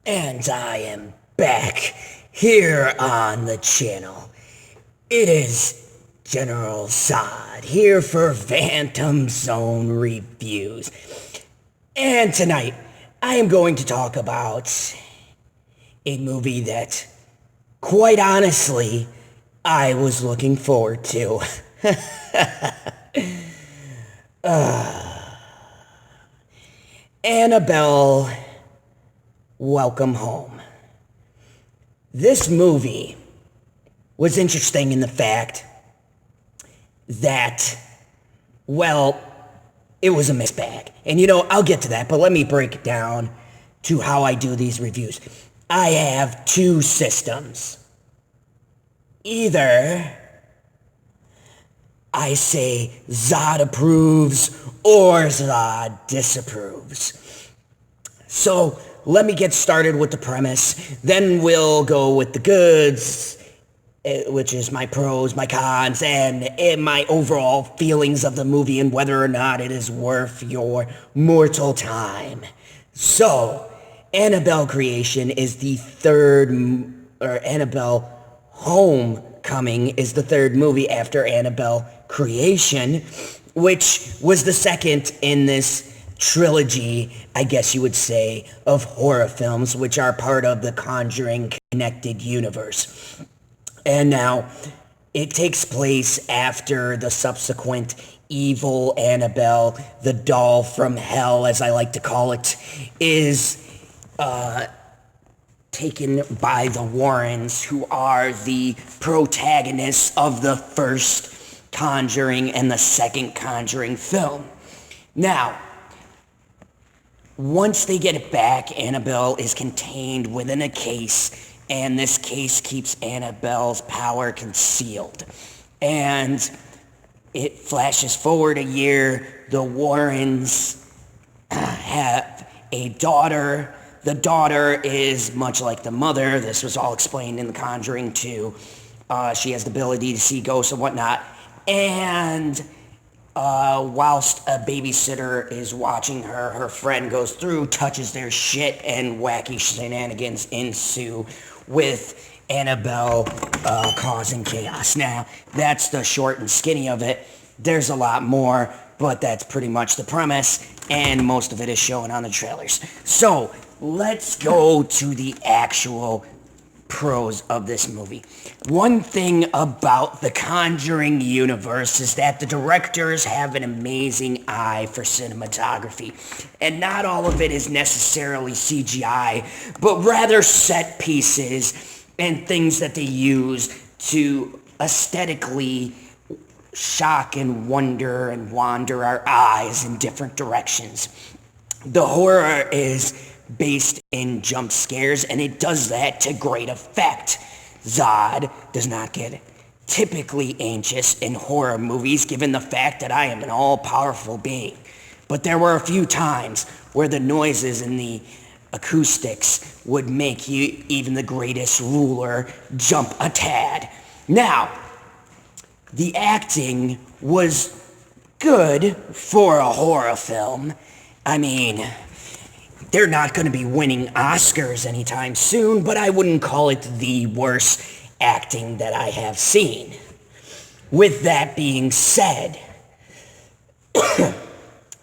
And I am back here on the channel. It is General Zod here for Phantom Zone Reviews. And tonight, I am going to talk about a movie that, quite honestly, I was looking forward to. Annabelle, Welcome Home. This movie was interesting in the fact that, well, it was a mixed bag. And I'll get to that, but let me break it down to how I do these reviews. I have two systems. Either I say Zod approves or Zod disapproves. So let me get started with the premise, then we'll go with the goods, which is my pros, my cons, and my overall feelings of the movie and whether or not it is worth your mortal time. So, Annabelle Creation is the third, or Annabelle Homecoming is the third movie after Annabelle Creation, which was the second in this trilogy, I guess you would say, of horror films, which are part of the Conjuring Connected Universe. And now, it takes place after the subsequent evil Annabelle, the doll from hell, as I like to call it, is taken by the Warrens, who are the protagonists of the first Conjuring and the second Conjuring film. Now, once they get it back, Annabelle is contained within a case, and this case keeps Annabelle's power concealed. And it flashes forward a year. The Warrens have a daughter. The daughter is much like the mother. This was all explained in The Conjuring 2. She has the ability to see ghosts and whatnot. And whilst a babysitter is watching her, her friend goes through, touches their shit, and wacky shenanigans ensue with Annabelle causing chaos. Now, that's the short and skinny of it. There's a lot more, but that's pretty much the premise, and most of it is shown on the trailers. So, let's go to the actual pros of this movie. One thing about the Conjuring universe is that the directors have an amazing eye for cinematography. And not all of it is necessarily CGI, but rather set pieces and things that they use to aesthetically shock and wonder and wander our eyes in different directions. The horror is based in jump scares, and it does that to great effect. Zod does not get typically anxious in horror movies, given the fact that I am an all-powerful being. But there were a few times where the noises and the acoustics would make you, even the greatest ruler, jump a tad. Now, the acting was good for a horror film. I mean, they're not going to be winning Oscars anytime soon, but I wouldn't call it the worst acting that I have seen. With that being said,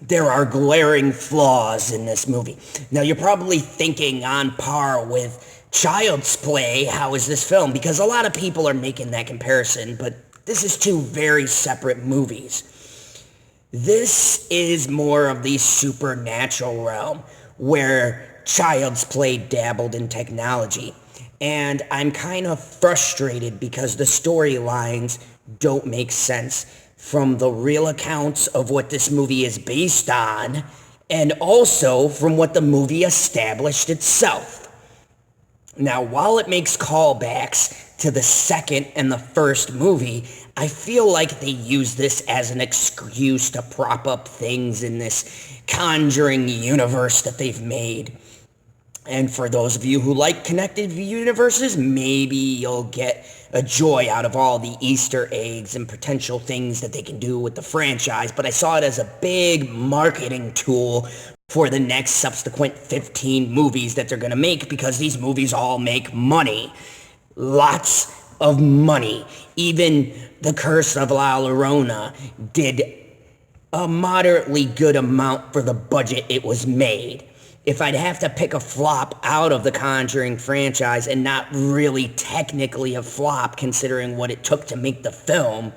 there are glaring flaws in this movie. Now, you're probably thinking on par with Child's Play, how is this film? Because a lot of people are making that comparison, but this is two very separate movies. This is more of the supernatural realm, where Child's Play dabbled in technology. And I'm kind of frustrated because the storylines don't make sense from the real accounts of what this movie is based on, and also from what the movie established itself. Now, while it makes callbacks to the second and the first movie, I feel like they use this as an excuse to prop up things in this Conjuring universe that they've made. And for those of you who like connected universes, maybe you'll get a joy out of all the Easter eggs and potential things that they can do with the franchise. But I saw it as a big marketing tool for the next subsequent 15 movies that they're going to make, because these movies all make money. Lots of money. Even The Curse of La Llorona did a moderately good amount for the budget it was made. If I'd have to pick a flop out of the Conjuring franchise, and not really technically a flop considering what it took to make the film,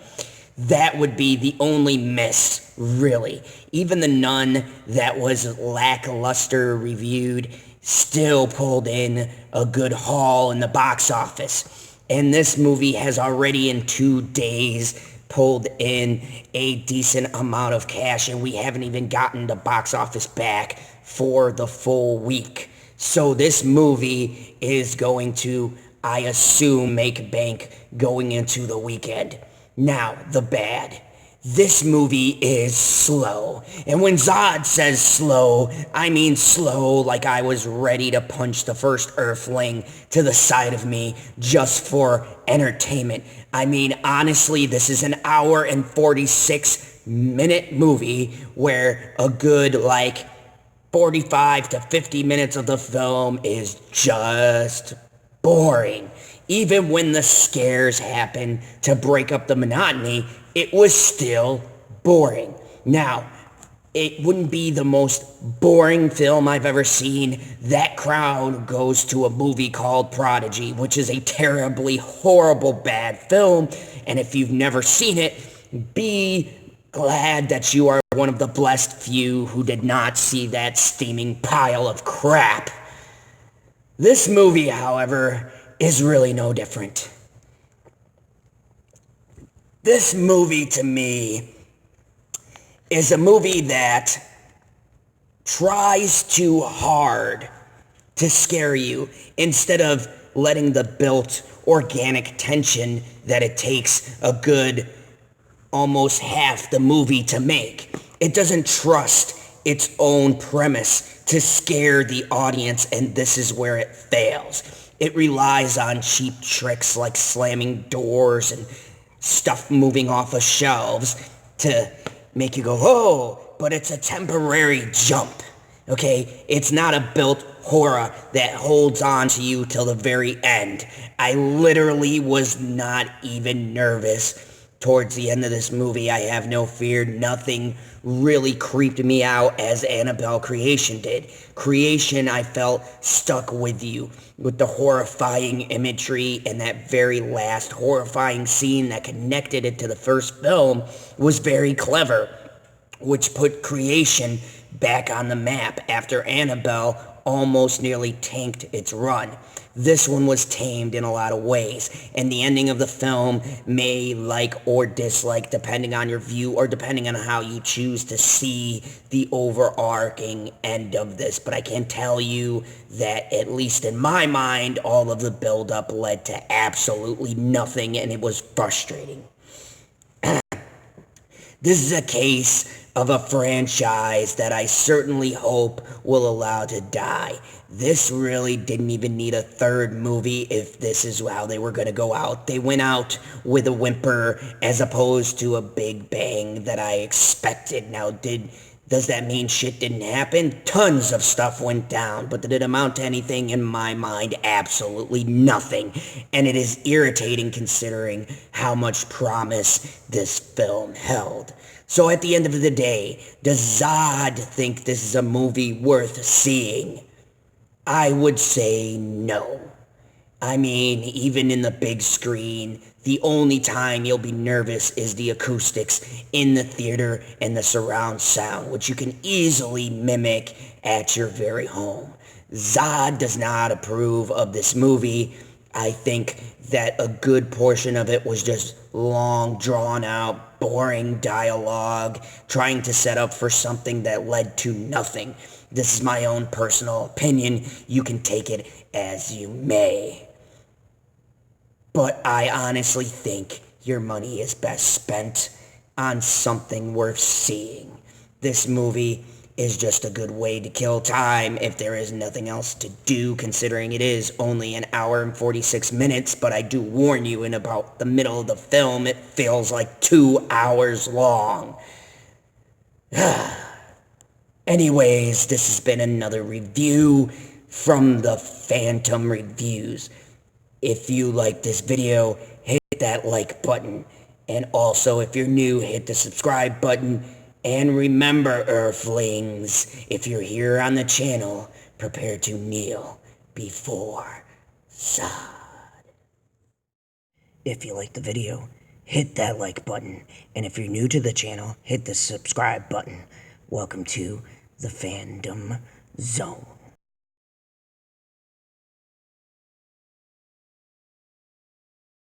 that would be the only miss, really. Even The Nun, that was lackluster reviewed, still pulled in a good haul in the box office. And this movie has already in 2 days pulled in a decent amount of cash, and we haven't even gotten the box office back for the full week. So this movie is going to, I assume, make bank going into the weekend. Now, the bad. This movie is slow. And when Zod says slow, I mean slow like I was ready to punch the first Earthling to the side of me just for entertainment. I mean, honestly, this is an hour and 46-minute movie where a good, 45 to 50 minutes of the film is just boring. Even when the scares happen to break up the monotony, it was still boring. Now, it wouldn't be the most boring film I've ever seen. That crowd goes to a movie called Prodigy, which is a terribly, horrible, bad film. And if you've never seen it, be glad that you are one of the blessed few who did not see that steaming pile of crap. This movie, however, is really no different. This movie, to me, is a movie that tries too hard to scare you instead of letting the built organic tension that it takes a good almost half the movie to make. It doesn't trust its own premise to scare the audience, and this is where it fails. It relies on cheap tricks like slamming doors and stuff moving off of shelves to make you go, oh, but it's a temporary jump, okay? It's not a built horror that holds on to you till the very end. I literally was not even nervous towards the end of this movie. I have no fear. Nothing really creeped me out as Annabelle Creation did. Creation, I felt, stuck with you with the horrifying imagery, and that very last horrifying scene that connected it to the first film was very clever, which put Creation back on the map after Annabelle almost nearly tanked its run. This one was tamed in a lot of ways, and the ending of the film may like or dislike depending on your view or depending on how you choose to see the overarching end of this. But I can tell you that, at least in my mind, all of the build-up led to absolutely nothing, and it was frustrating. This is a case of a franchise that I certainly hope will allow to die. This really didn't even need a third movie if this is how they were going to go out. They went out with a whimper as opposed to a big bang that I expected. Now, does that mean shit didn't happen? Tons of stuff went down, but did it amount to anything? In my mind, absolutely nothing. And it is irritating considering how much promise this film held. So at the end of the day, does Zod think this is a movie worth seeing? I would say no. I mean, even in the big screen, the only time you'll be nervous is the acoustics in the theater and the surround sound, which you can easily mimic at your very home. Zod does not approve of this movie. I think that a good portion of it was just long, drawn-out, boring dialogue, trying to set up for something that led to nothing. This is my own personal opinion. You can take it as you may. But I honestly think your money is best spent on something worth seeing. This movie is just a good way to kill time if there is nothing else to do, considering it is only an hour and 46 minutes, but I do warn you, in about the middle of the film, it feels like 2 hours long. Anyways, this has been another review from the Phantom Reviews. If you like this video, hit that like button. And also, if you're new, hit the subscribe button. And remember, Earthlings, if you're here on the channel, prepare to kneel before Zod. If you like the video, hit that like button. And if you're new to the channel, hit the subscribe button. Welcome to the Fandom Zone.